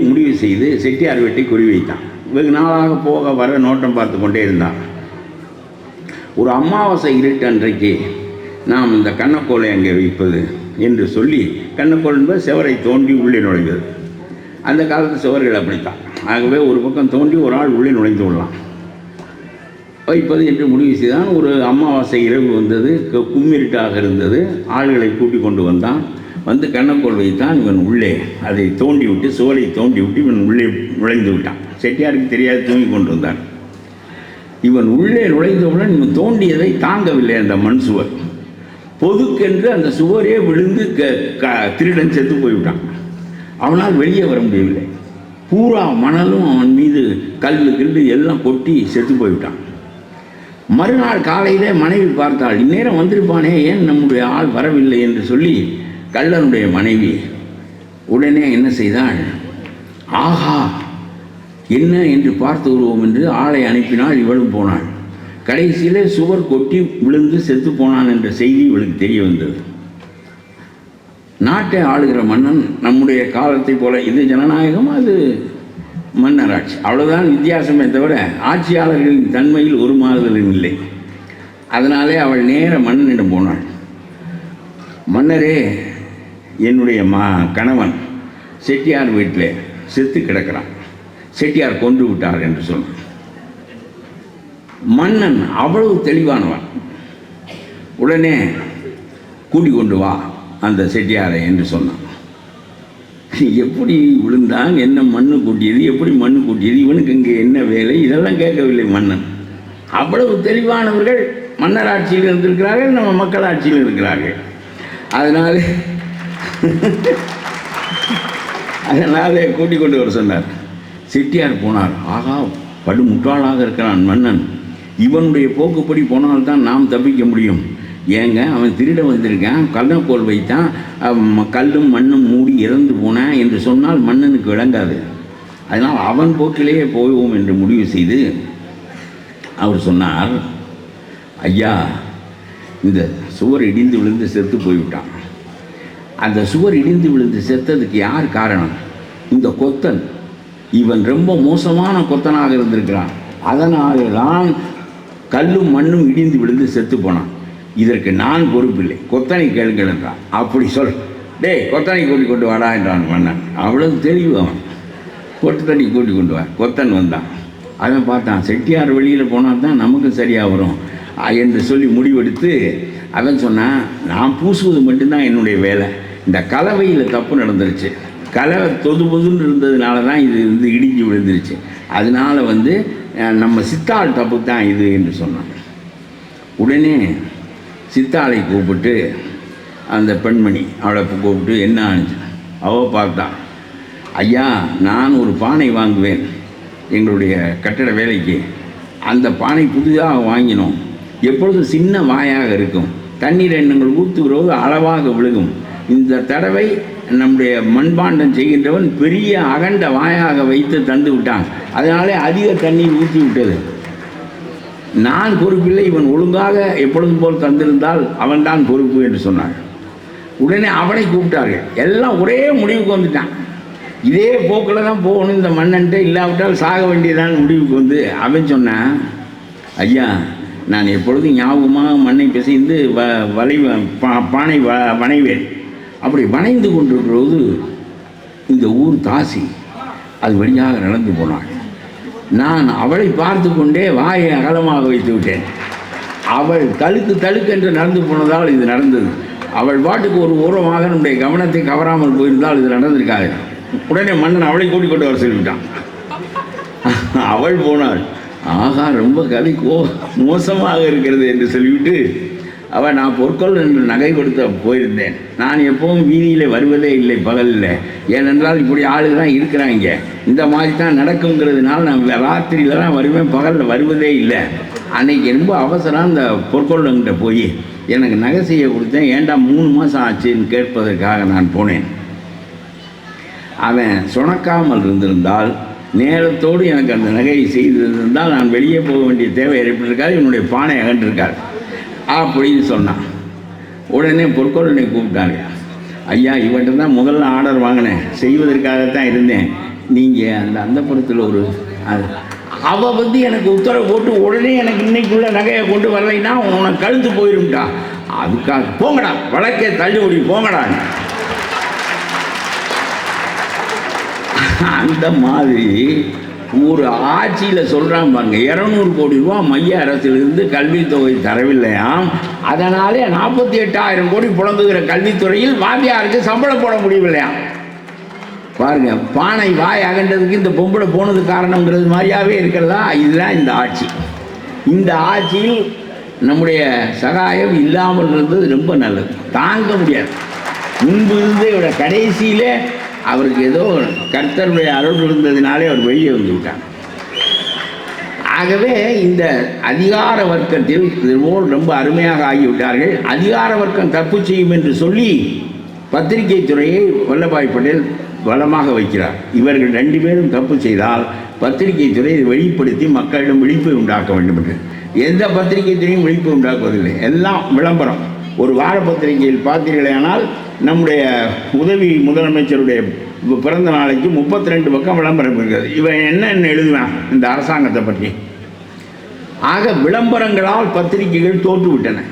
முடிவு செய்து செட்டியார் வீட்டை குறி வைத்தான். வெகு நாளாக போக வர நோட்டம் பார்த்து கொண்டே இருந்தான். ஒரு அமாவாசை இருட்டு அன்றைக்கு நாம் இந்த கண்ணக்கோலை அங்கே வைப்பது என்று சொல்லி, கண்ணக்கோல் என்பது செவரை தோண்டி உள்ளே நுழைந்தது. அந்த காலத்து சுவர்கள் அப்படித்தான். ஆகவே ஒரு பக்கம் தோண்டி ஒரு ஆள் உள்ளே நுழைந்து விடலாம் வைப்பது என்று முடிவு செய்தான். ஒரு அமாவாசை இரவு வந்தது, கும்மிருட்டாக இருந்தது. ஆள்களை கூட்டிக் கொண்டு வந்தான். வந்து கண்ணக்கோல் வைத்தான். இவன் உள்ளே அதை தோண்டி விட்டு, சுவரை தோண்டி விட்டு இவன் உள்ளே நுழைந்து விட்டான். செட்டியாருக்கு தெரியாது, தூங்கி கொண்டு வந்தான். இவன் உள்ளே நுழைந்தவுடன் இவன் தோண்டியதை தாங்கவில்லை அந்த மண் சுவர். பொதுக்கென்று அந்த சுவரே விழுந்து திருடன் செத்து போய்விட்டான். அவனால் வெளியே வர முடியவில்லை. பூரா மணலும் அவன் மீது கல்லு எல்லாம் கொட்டி செத்து போய்விட்டான். மறுநாள் காலையிலே மனைவி பார்த்தாள், இந்நேரம் வந்திருப்பானே, ஏன் நம்முடைய ஆள் வரவில்லை என்று சொல்லி கள்ளனுடைய மனைவி உடனே என்ன செய்தாள், ஆஹா என்ன என்று பார்த்து வருவோம் என்று ஆளை அனுப்பினாள். இவளும் போனாள். கடைசியிலே சுவர் கொட்டி விழுந்து செத்து போனான் என்ற செய்தி இவளுக்கு தெரிய வந்தது. நாட்டை ஆளுகிற மன்னன் நம்முடைய காலத்தை போல, இது ஜனநாயகம், அது மன்னராட்சி, அவ்வளோதான் வித்தியாசமே தவிர ஆட்சியாளர்களின் தன்மையில் ஒரு மாறுதலும் இல்லை. அதனாலே அவள் நேர மன்னனிடம் போனாள். மன்னரே, என்னுடைய கணவன் செட்டியார் வீட்டில் செத்து கிடக்கிறான், செட்டியார் கொண்டு விட்டார் என்று சொன்னான். மன்னன் அவ்வளவு தெளிவானவன். உடனே கூட்டிக் கொண்டு வா அந்த செட்டியாரை என்று சொன்னான். எப்படி விழுந்தான், என்ன மண்ணு கூட்டியது, எப்படி மண்ணு கூட்டியது, இவனுக்கு இங்கே என்ன வேலை, இதெல்லாம் கேட்கவில்லை மன்னன். அவ்வளவு தெளிவானவர்கள் மன்னர் ஆட்சியில் இருந்திருக்கிறார்கள், நம்ம மக்கள் ஆட்சியில் இருக்கிறார்கள். அதனாலே கூட்டிக் கொண்டு வர சொன்னார். செட்டியார் போனார். ஆகா, படு முட்டாளாக இருக்கிறான் மன்னன், இவனுடைய போக்குப்படி போனால்தான் நாம் தப்பிக்க முடியும். ஏங்க, அவன் திருட வந்திருக்கான், கள்ளக்கோல் வைத்தான், கல்லும் மண்ணும் மூடி இறந்து போனான் என்று சொன்னால் மன்னனுக்கு விளங்காது. அதனால் அவன் போக்கிலேயே போவோம் என்று முடிவு செய்து அவர் சொன்னார், ஐயா, இந்த சுவர் இடிந்து விழுந்து செத்து போய்விட்டான். அந்த சுவர் இடிந்து விழுந்து செத்ததுக்கு யார் காரணம்? இந்த கொத்தன். இவன் ரொம்ப மோசமான கொத்தனாக இருந்திருக்கிறான். அதனாலே தான் கல்லும் மண்ணும் இடிந்து விழுந்து செத்து போனான். இதற்கு நான் பொறுப்பில்லை, கொத்தனை கேளுங்கள் என்றான். அப்படி சொல், டேய் கொத்தனை கூட்டி கொண்டு வாடா என்றான் மன்னன். அவ்வளவு தெளிவு அவன். கொட்டு தண்ணி கூட்டி கொண்டு வா. கொத்தன் வந்தான். அவன் பார்த்தான், செட்டியார் வெளியில் போனால் தான் நமக்கு சரியாக வரும் என்று சொல்லி முடிவெடுத்து அவன் சொன்னான், நான் பூசுவது மட்டும்தான் என்னுடைய வேலை. இந்த கலவையில் தப்பு நடந்துருச்சு. கலவை பொதுன்னு இருந்ததுனால தான் இது இடிஞ்சு விழுந்துருச்சு. அதனால் நம்ம சித்தாள் தப்பு தான் இது என்று சொன்னான். உடனே சித்தாளை கூப்பிட்டு அந்த பெண்மணி அவளை கூப்பிட்டு என்ன ஆச்சு? அவள் பார்த்தா, ஐயா நான் ஒரு பானை வாங்குவேன் எங்களுடைய கட்டட வேலைக்கு. அந்த பானை புதிதாக வாங்கினோம். எப்பொழுதும் சின்ன வாயாக இருக்கும். தண்ணீர் எண்ணங்கள் ஊற்றுகிறோடு அளவாக விழுகும். இந்த தடவை நம்முடைய மண்பாண்டம் செய்கின்றவன் பெரிய அகண்ட வாயாக வைத்து தந்து விட்டான். அதனாலே அதிக தண்ணீர் ஊற்றி விட்டது. நான் பொறுப்பில்லை, இவன் ஒழுங்காக எப்பொழுதும் போல் தந்திருந்தால் அவன்தான் பொறுப்பு என்று சொன்னார். உடனே அவனை கூப்பிட்டார்கள். எல்லாம் ஒரே முடிவுக்கு வந்துட்டான். இதே போக்கில் தான் போகணும் இந்த மன்னன்ட்டு, இல்லாவிட்டால் சாக வேண்டியதான் முடிவுக்கு வந்து அவன் சொன்னான், ஐயா நான் எப்பொழுதும் ஞாபகமாக மண்ணை பிசைந்து பானை வணைவேன். அப்படி வணைந்து கொண்டிருக்கிறது இந்த ஊர் தாசி அது வழியாக நடந்து போனாள். நான் அவளை பார்த்து கொண்டே வாயை அகலமாக வைத்து விட்டேன். அவள் தழுக்கு என்று நடந்து போனதால் இது நடந்தது. அவள் பாட்டுக்கு ஒரு ஓரமாக நம்முடைய கவனத்தை கவராமல் போயிருந்தால் இது நடந்திருக்காது. உடனே மன்னன் அவளை கூட்டிக் கொண்டு வர சொல்லிவிட்டான். அவள் போனாள். ஆகா ரொம்ப கதை மோசமாக இருக்கிறது என்று சொல்லிவிட்டு அவள், நான் பொற்கொள் என்று நகை கொடுத்த போயிருந்தேன். நான் எப்பவும் வீதியில் வருவதே இல்லை பகலில். ஏனென்றால் இப்படி ஆளுதான் இருக்கிறாங்க. இந்த மாதிரி தான் நடக்குங்கிறதுனால நான் ராத்திரியில் தான் வருவேன், பகலில் வருவதே இல்லை. அன்னைக்கு ரொம்ப அவசரம் அந்த பொற்கொள்கிட்ட போய் எனக்கு நகை செய்ய கொடுத்தேன். ஏண்டா 3 மாதம் ஆச்சுன்னு கேட்பதற்காக நான் போனேன். அவன் சுணக்காமல் இருந்திருந்தால், நேரத்தோடு எனக்கு அந்த நகையை செய்திருந்தால் நான் வெளியே போக வேண்டிய தேவை ஏற்பட்டிருக்காது, என்னுடைய பானை அகன்றிருக்காது அப்படின்னு சொன்னான். உடனே பொற்கொள்ளனை கூப்பிட்டாங்க. ஐயா இவன்ட்டு தான் முதல்ல ஆர்டர் வாங்கினேன், செய்வதற்காகத்தான் இருந்தேன். நீங்கள் அந்த அந்தப்புறத்தில் ஒரு அவள் எனக்கு உத்தரவு போட்டு உடனே எனக்கு இன்னைக்குள்ள நகையை கொண்டு வரலைன்னா உனக்கு கழுத்து போயிரும்டா. அதுக்காக போங்கடா, வழக்கே தள்ளுபடி போங்கடா. அந்த மாதிரி ஒரு ஆட்சியில் சொல்கிறான் பாருங்க, 200 கோடி ரூபா மைய அரசிலிருந்து கல்வித்தொகை தரவில்லையாம். அதனாலே 48,000 கோடி புலம்புகிற கல்வித்துறையில் வாத்தியாருக்கு சம்பளம் போட முடியவில்லையாம். பாருங்க, பானை வாய் அகன்றதுக்கு இந்த பொம்பளை போனது காரணங்கிறது மாதிரியாவே இருக்கிறதா? இதுதான் இந்த ஆட்சி. இந்த ஆட்சியில் நம்முடைய சகாயம் இல்லாமல் இருந்தது ரொம்ப நல்லது. தாங்க முடியாது. முன்பு இருந்தே இவட கடைசியிலே அவருக்கு ஏதோ கர்த்தருடைய அருள் இருந்ததினாலே அவர் வெளியே வந்து விட்டார். ஆகவே இந்த அதிகார வர்க்கத்தில் இதுபோல் ரொம்ப அருமையாக ஆகிவிட்டார்கள். அதிகார வர்க்கம் தப்பு செய்யும் என்று சொல்லி பத்திரிகை துறையை வல்லபாய் பட்டேல் வளமாக வைக்கிறார். இவர்கள் 2 பேரும் தப்பு செய்தால் பத்திரிகை துறை இதை வெளிப்படுத்தி மக்களிடம் விழிப்பை உண்டாக்க வேண்டும் என்று. எந்த பத்திரிகை துறையும் விழிப்பை உண்டாக்குவதில்லை, எல்லாம் விளம்பரம். ஒரு வார பத்திரிகையில் பார்த்தீர்களேனால் நம்முடைய உதவி முதலமைச்சருடைய பிறந்த நாளைக்கு 32 பக்கம் விளம்பரம் இருக்கிறது. இவன் என்ன எழுதுவான் இந்த அரசாங்கத்தை பற்றி? ஆக விளம்பரங்களால் பத்திரிகைகள் தோற்றுவிட்டன,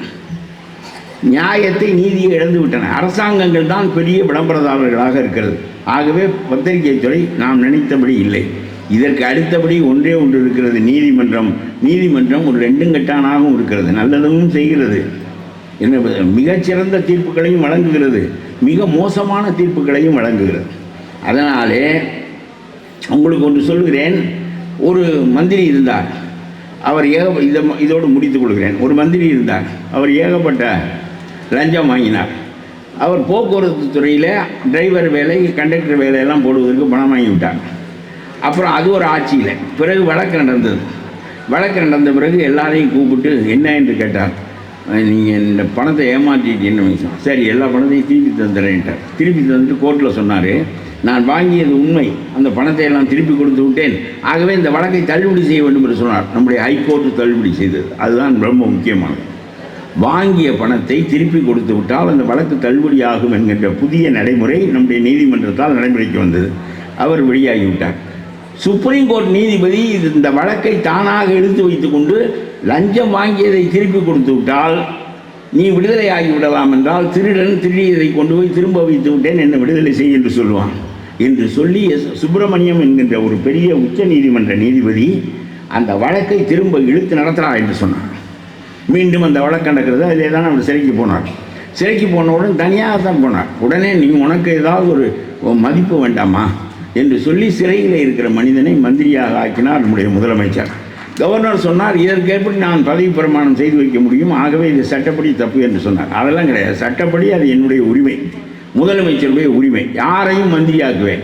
நியாயத்தை நீதியை இழந்து விட்டன. அரசாங்கங்கள் தான் பெரிய விளம்பரதாரர்களாக இருக்கிறது. ஆகவே பத்திரிகை துறை நாம் நினைத்தபடி இல்லை. இதற்கு அடுத்தபடி ஒன்றே ஒன்று இருக்கிறது, நீதிமன்றம். நீதிமன்றம் ஒரு 2 கட்டானாகவும் இருக்கிறது, நல்லதும் செய்கிறது. என்ன, மிகச்சிறந்த தீர்ப்புகளையும் வழங்குகிறது, மிக மோசமான தீர்ப்புகளையும் வழங்குகிறது. அதனாலே உங்களுக்கு ஒன்று சொல்கிறேன். ஒரு மந்திரி இருந்தார், அவர் இதோடு முடித்துக் கொள்கிறேன். ஒரு மந்திரி இருந்தார், அவர் ஏகப்பட்ட லஞ்சம் வாங்கினார். அவர் போக்குவரத்து துறையில் டிரைவர் வேலை, கண்டக்டர் வேலையெல்லாம் போடுவதற்கு பணம் வாங்கி விட்டார். அப்புறம் அது ஒரு ஆட்சியில் பிறகு வழக்கு நடந்தது. வழக்கு நடந்த பிறகு எல்லாரையும் கூப்பிட்டு என்ன என்று கேட்டார். நீங்கள் இந்த பணத்தை ஏமாற்றிட்டீங்கன்னு விஷயம். சரி, எல்லா பணத்தையும் திருப்பி தந்துடுறேன்ட்டார். திருப்பி தந்துட்டு கோர்ட்டில் சொன்னார், நான் வாங்கியது உண்மை, அந்த பணத்தை எல்லாம் திருப்பி கொடுத்து விட்டேன். ஆகவே இந்த வழக்கை தள்ளுபடி செய்ய வேண்டும் என்று சொன்னார். நம்முடைய ஹைகோர்ட்டு தள்ளுபடி செய்தது. அதுதான் ரொம்ப முக்கியமானது. வாங்கிய பணத்தை திருப்பி கொடுத்து விட்டால் அந்த வழக்கு தள்ளுபடியாகும் என்கின்ற புதிய நடைமுறை நம்முடைய நீதிமன்றத்தால் நடைமுறைக்கு வந்தது. அவர் வெளியாகிவிட்டார். சுப்ரீம் கோர்ட் நீதிபதி இந்த வழக்கை தானாக எடுத்து வைத்துக்கொண்டு லஞ்சம் வாங்கியதை திருப்பி கொடுத்து விட்டால் நீ விடுதலை ஆகி விடலாம் என்றால் திருடன் திருடியதை கொண்டு போய் திரும்ப வைத்து விட்டேன், என்னை விடுதலை செய் என்று சொல்லுவான் என்று சொல்லி சுப்பிரமணியம் என்கின்ற ஒரு பெரிய உச்ச நீதிமன்ற நீதிபதி அந்த வழக்கை திரும்ப இழுத்து நடத்துகிறார் என்று சொன்னார். மீண்டும் அந்த வழக்கு நடக்கிறது. அதிலே தான் அவர் சிறைக்கு போனார். சிறைக்கு போனவுடன் தனியாக தான் போனார். உடனே நீ உனக்கு ஏதாவது ஒரு மதிப்பு வேண்டாமா என்று சொல்லி சிறையில் இருக்கிற மனிதனை மந்திரியாக ஆக்கினார் நம்முடைய முதலமைச்சர். கவர்னர் சொன்னார், இதற்கு எப்படி நான் பதவி பிரமாணம் செய்து வைக்க முடியும், ஆகவே இது சட்டப்படி தப்பு என்று சொன்னார். அதெல்லாம் கிடையாது, சட்டப்படி அது என்னுடைய உரிமை, முதலமைச்சருடைய உரிமை, யாரையும் மந்திரி ஆக்குவேன்,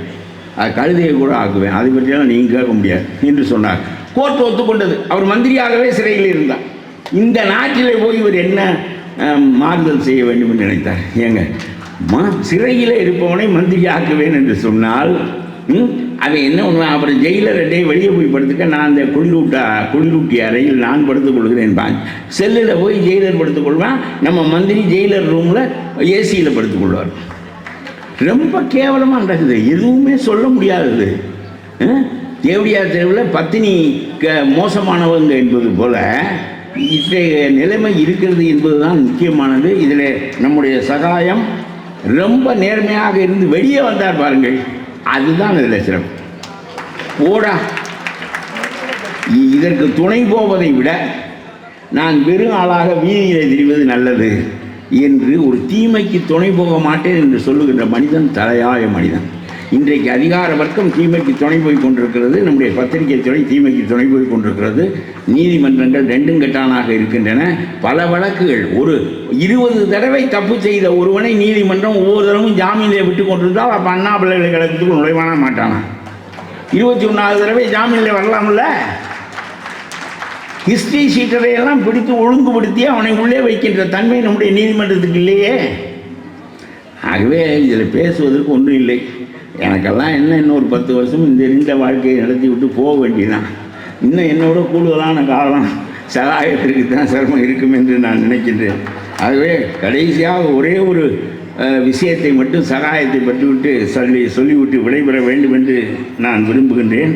அது கழுதையை கூட ஆக்குவேன், அதை பற்றியெல்லாம் நீங்கள் கேட்க முடியாது என்று சொன்னார். கோர்ட் ஒத்துக்கொண்டது. அவர் மந்திரியாகவே சிறையில் இருந்தார். இந்த நாட்டிலே போய் இவர் என்ன மாறுதல் செய்ய வேண்டும் என்று நினைத்தார். ஏங்க, சிறையில் இருப்பவனை மந்திரி ஆக்குவேன் என்று சொன்னால் அவன் என்ன பண்ணுவான், அப்புறம் ஜெயிலர் டே வெளியே போய் படுத்துக்க, நான் அந்த குளிரூட்டி அறையில் நான் படுத்துக் கொள்கிறேன், செல்லில் போய் ஜெயிலர் படுத்துக்கொள்வான், நம்ம மந்திரி ஜெயிலர் ரூமில் ஏசியில் படுத்துக்கொள்வார். ரொம்ப கேவலமாக நடக்குது, எதுவுமே சொல்ல முடியாதது. தேவடியார் தெருவில் பத்தினி மோசமானவங்க என்பது போல இன்றைய நிலைமை இருக்கிறது என்பதுதான் முக்கியமானது. இதில் நம்முடைய சகாயம் ரொம்ப நேர்மையாக இருந்து வெளியே வந்தார் பாருங்கள், அதுதான் இதில் சிறப்பு. போடா, இதற்கு துணை போவதை விட நான் வெறும் ஆளாக வீதியில் திரிவது நல்லது என்று ஒரு தீமைக்கு துணை போக மாட்டேன் என்று சொல்லுகின்ற மனிதன் தலையாய மனிதன். இன்றைக்கு அதிகார வர்க்கம் தீமைக்கு துணை போய் கொண்டிருக்கிறது, நம்முடைய பத்திரிகை துறை தீமைக்கு துணை போய் கொண்டிருக்கிறது, நீதிமன்றங்கள் ரெண்டும் கட்டானாக இருக்கின்றன. பல வழக்குகள், ஒரு 20 தடவை தப்பு செய்த ஒருவனை நீதிமன்றம் ஒவ்வொரு தடவும் ஜாமீனில் விட்டு கொண்டிருந்தால் அப்போ அண்ணா பல்கலைக்கழகத்துக்கு நுழைவானா மாட்டானா? 21வது தடவை ஜாமீனில் வரலாம்ல. ஹிஸ்ட்ரி ஷீட்டரையெல்லாம் பிடித்து ஒழுங்குபடுத்தி அவனை உள்ளே வைக்கின்ற தன்மை நம்முடைய நீதிமன்றத்துக்கு இல்லையே. ஆகவே இதில் பேசுவதற்கு ஒன்றும் இல்லை. எனக்கெல்லாம் என்ன, இன்னொரு 10 வருஷம் இந்த இருந்த வாழ்க்கையை நடத்தி விட்டு போக வேண்டியதான். இன்னும் என்னோட கூடுதலான காலம் சகாயத்திற்கு தான் சிரமம் இருக்கும் என்று நான் நினைக்கின்றேன். ஆகவே கடைசியாக ஒரே ஒரு விஷயத்தை மட்டும் சகாயத்தை பற்றிவிட்டு சொல்லிவிட்டு விடைபெற வேண்டும் என்று நான் விரும்புகின்றேன்.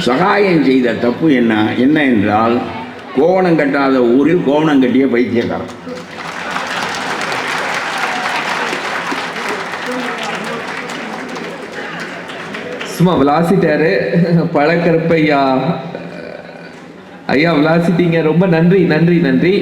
சகாயம் செய்த தப்பு என்ன என்றால், கோவணம் கட்டாத ஊரில் கோவணம் கட்டிய பைத்தியக்காரன். சும்மா விளாசிட்டாரு பழக்கருப்பையா. ஐயா விளாசிட்டீங்க, ரொம்ப நன்றி நன்றி நன்றி.